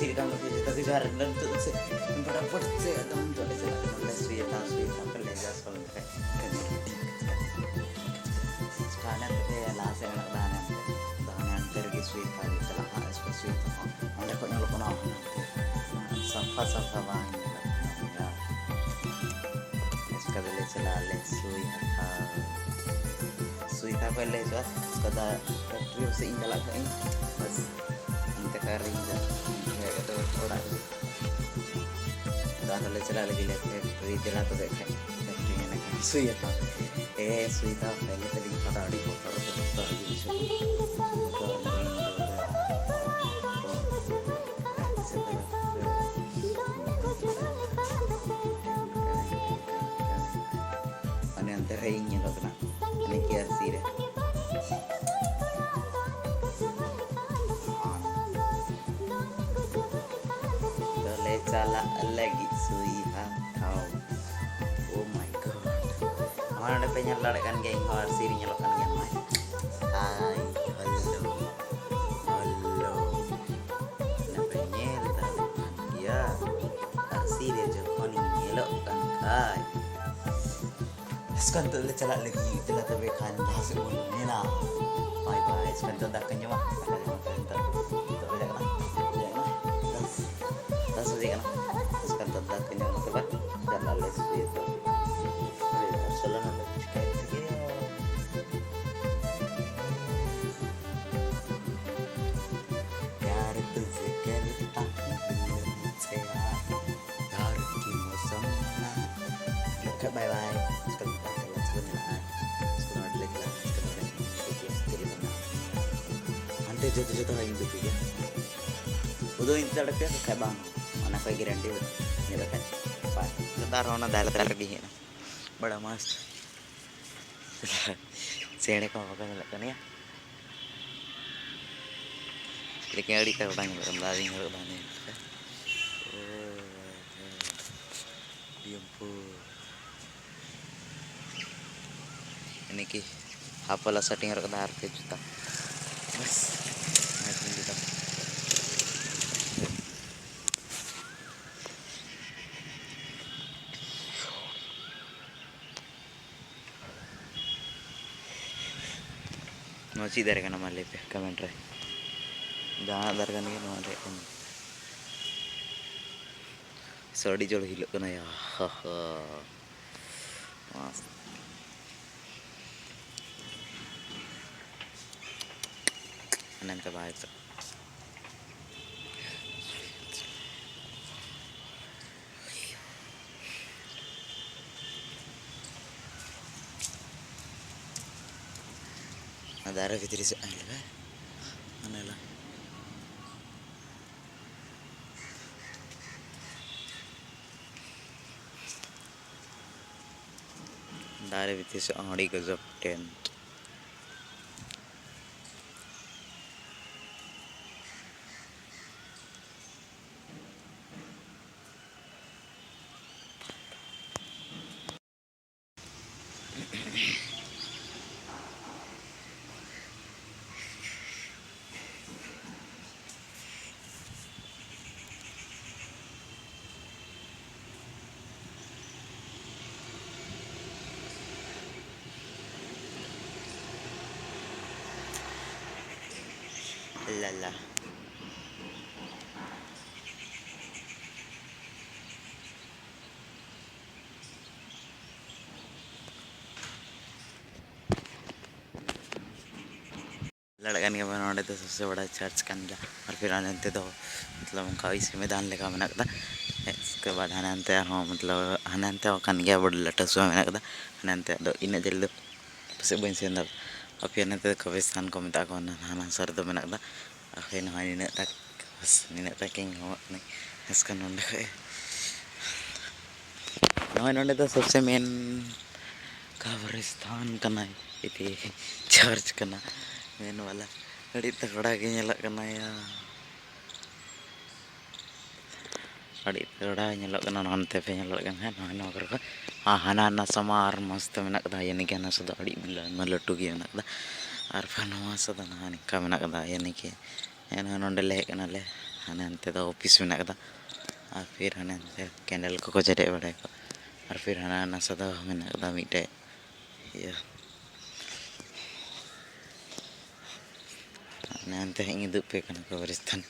masih di kamar kerja tapi jarang dan tuh se pada percaya dong tuh ada celah suya kan lejas kalau kayak sekarang tuh kayak nasi enak dahanan pergi suya kali celah es suya ada kok nyolok kenal sampah banyak ya sekali celah suya pelle tuh sekada trio seindah lagi bas inte kering dah kayak gitu orang udah ada celah lagi lihat dari jelas tuh kayak factory nya kan suya suya pelle tadi pada di foto gitu yang terhingnya lo kena ini kiar sih deh boleh cala lagi suiha kau oh my god mana ada penyala kan geng har sirinya lo kan yang main hai halo na penyela ya har siri jepon nyelo kan kai sekarang tuh celak lagi telah terbekan hasil ini lah bye bye sekarang tuh dah kenyang mah tas sudah kan sekarang tuh dah kenyang tuh kan jalan les itu jalan ada kayak gitu यार तुझे करता हूँ sehat यार की मौसम ना bye bye jatuh lagi gitu ya udah ini ada pihak kayak bang mana kayak garanti ini kan pak kita rona dalam lagi ya bada mas sini kau apa kan ya लेकिन अड़ी कर उड़ाएंगे रमदारी में उड़ाने ini ki apalah setting rek dar ke juta bas naik juta masih dari kan nama lepe komentar jangan dari kan ini nama lepe sorry jolo hilok kena ya haha mas nanti baik ada arah fitri soalnya kan mana lah ada arah fitri soalnya gazap tent lala लड़कन के बनाने तो सबसे बड़ा church का अंदर और फिर आनंद तो मतलब उनका इसी मैदान लेकर बना था इसके बाद आनंद हाँ मतलब आनंद कान गया बड़ा लटसुआ में ना आनंद दो इन जल्द पसे बन से अंदर अब फिर आनंद कब्रिस्तान को मिटा को ना सर दो बना था फिर ना इन तक बस इन तक किंग हो नहीं इसका नोंडे नोंडे तो सबसे मेन कब्रिस्तान करना है इतने चर्च करना मेन वाला अड़ी तगड़ा के nyala kana ya अड़ी तगड़ा nyala kana nonte pe nyala kan no kar hana na samar mast menak da yani kana sada अड़ी malatu gi menak da ar phanwa sada na ni ka menak da yani ke ena nonde le kana le हाने हानते दो office में कदा और फिर हाने हानते candle को जरे बड़े को और फिर हाना नासा दो में कदा मिटे ये हाने हानते हिंग दुप पे कना कब्रिस्तान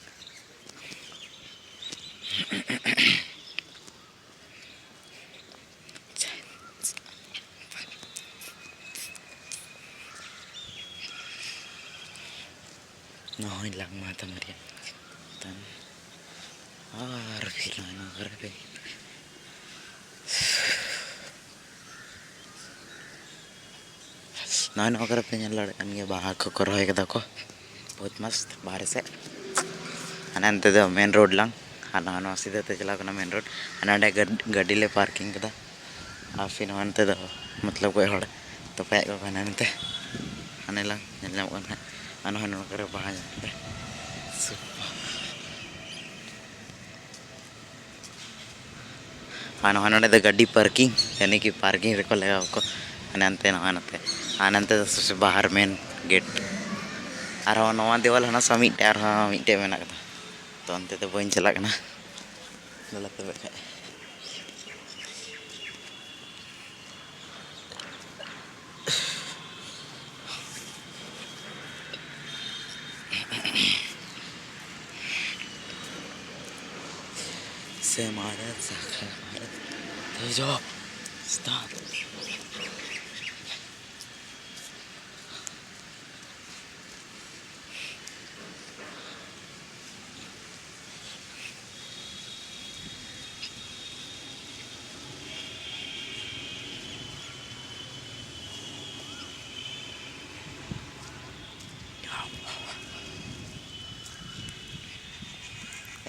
no hilang mata Maria dan Arvila Garbe no अगर पे लड़कन के बाहर को रोए कदा को बहुत मस्त बाहर से अनंत दो मेन रोड लंग हाना हाना सीधे ते चला कना मेन रोड अनंडे गाड़ी ले पार्किंग कदा आ फिर अनंत दो मतलब कोई हड़ तो पे को अनंत हाने लंग नेलम कना अन हानो करे बाहर जाते हानो हानो दे गाड़ी पार्किंग यानी कि पार्किंग रे को लगा को अनंत अनंत सबसे बाहर मेन गेट और नवा देवाल हना समिट और मिटे मेना कदा तो अंते तो बइन चला कना ललते बेखा से मारा साखा तो जो स्टार्ट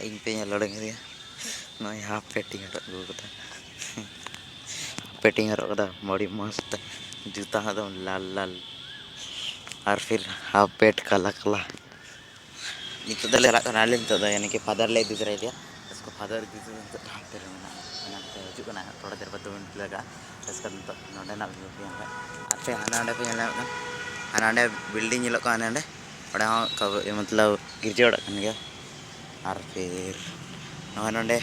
इन पे लड़ेंगे दिया no हाफ पेटिंग हरो कदा पेटिंग हरो कदा बड़ी मस्त जूता हदम लाल लाल और फिर हाफ पेट काला काला नितो दले कना ले तो यानी कि फादर ले दिस रही दिया इसको फादर दिस तो ढांग पे रहना अनंत हजू कना थोड़ा देर बाद 2 मिनट लगा इसका तो नोडे ना व्यू पे आते आनाडे पे ले आनाडे बिल्डिंग लो का आनाडे ओडे मतलब गिरजे ओडा कन गया और फिर नोडे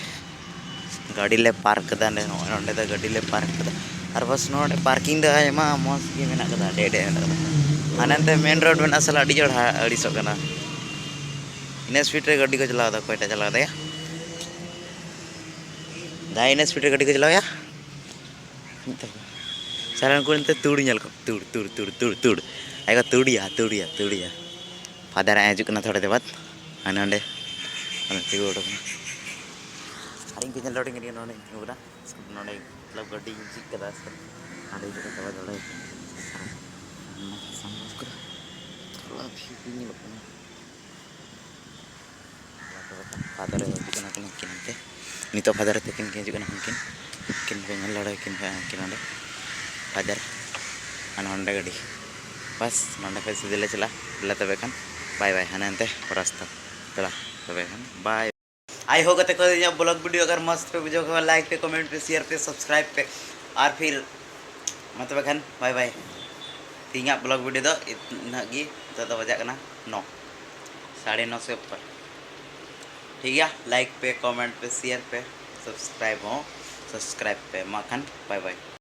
गाड़ी ले पार्क कदा नोडे दा गाड़ी ले पार्क कदा और बस नोडे पार्किंग दा एमा मस्त गे मेना कदा डेडे अनंत मेन रोड में असला अड़ी जोड़ अड़ी सो कना इन स्पीड रे गाड़ी को चला दा कोईटा चला दे दा इन स्पीड रे गाड़ी को चलाया सारण को इंते तुड़ ñel को तुड़ आएगा तुड़िया फादर आए जुकना थोड़े दे बाद अनंडे अनंत को उड़ो अरिंग के लोडिंग के नोने उड़ा नोने मतलब गाड़ी जिक कदा आड़े जो कदा दले समझ कर थोड़ा भी नहीं लगना फादर जुकना के किनते नितो फादर ते किन के जुकना किन पे लड़ाई किन पे फादर अनंडे गाड़ी बस नोने पे सीधे ले चला तबे खान बाय बाय हनंते रास्ता चला तबे खान बाय आई होगा तो कर ब्लॉग वीडियो अगर मस्त पे बुझो लाइक पे कमेंट पे शेयर पे सब्सक्राइब पे और फिर मतलब खान बाय बाय तीन ब्लॉग वीडियो दो इतना गी तो बजा करना 9 9:30 से ऊपर ठीक है लाइक पे कमेंट पे शेयर पे सब्सक्राइब पे माखन बाय बाय।